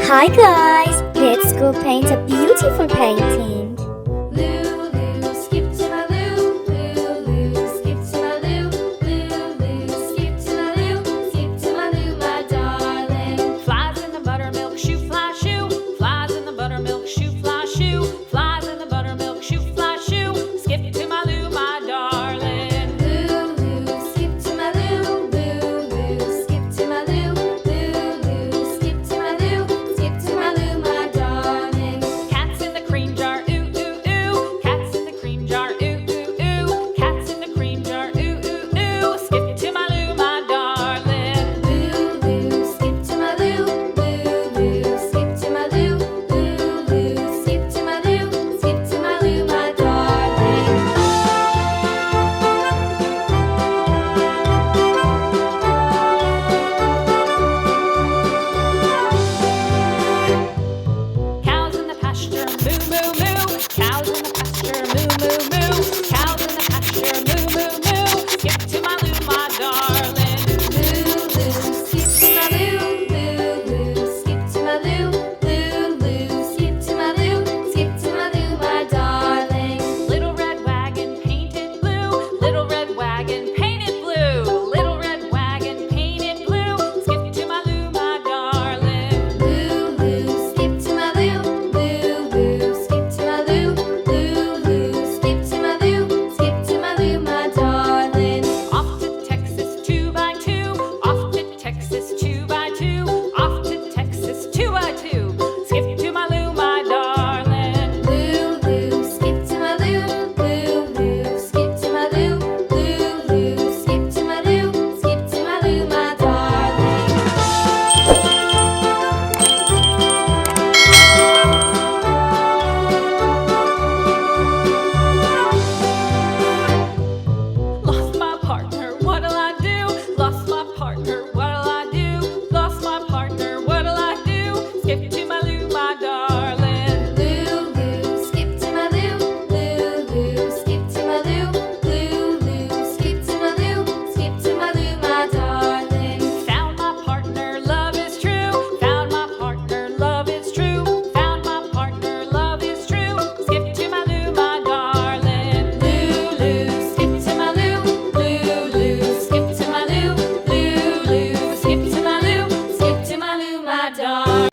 Hi guys, let's go paint a beautiful painting. Lulu, skip to my Lou. Lulu, skip to my Lou. Lulu, skip to my Lou. Skip to my Lou, my darling. Flies in the buttermilk shoe, fly shoe. Flies in the buttermilk shoe, fly shoe. Flies in the buttermilk shoe, fly shoe. Skip to my Lou, my darling. Lulu, skip to my Lou. Lulu, skip to my Lou. Lulu, skip to my Lou. Skip to my Lou, my darling. Cats in the cream jar, ooh ooh ooh. Cats in the cream jar, ooh ooh ooh. Cats in the cream jar, ooh ooh ooh. Skip to my Lou, my darling. Lulu, skip to my Lou. Lulu, skip to my Lou. Lulu, skip to my Lou. Skip to my Lou, my darling. Cows in the pasture, moo moo moo. Cows in the pasture, moo moo moo. Cows in the pasture, moo moo moo. Skip to my Lou, my darling. Lulu, skip to my Lou. Lulu, skip to my Lou. Lulu, skip to my Lou. Skip to my Lou, my darling. Little red wagon painted blue. Little red wagon painted blue. Little red wagon painted blue. Skip to my Lou, my darling. Lulu, skip to my Lou. Lulu, skip to my Lou. Lulu, skip to my Lou. Skip to my Lou, my darling. Off to Texas 2x2. Off to Texas 2x2. Off to Texas 2x2. Skip to my Lou, my darling. Lulu, skip to my Lou. Lulu, skip to my Lou. Lulu, skip to my Lou. Skip to my Lou, my darling. Lost my partner, what'll I do? Lost my partner, what'll I do? Lost my partner, what'll I do? Skip to my Lou, my darling. Lulu, skip to my Lou. Lulu, skip to my Lou. Lulu, skip to my Lou. Skip to my Lou, my darling. Found my partner, love is true. Found my partner, love is true. Found my partner, love is true. Skip to my Lou, my darling. Lulu, skip to my Lou. Lulu, skip to my Lou. Lulu, skip to my Lou. Skip to my Lou, my darling.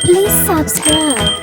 Please subscribe.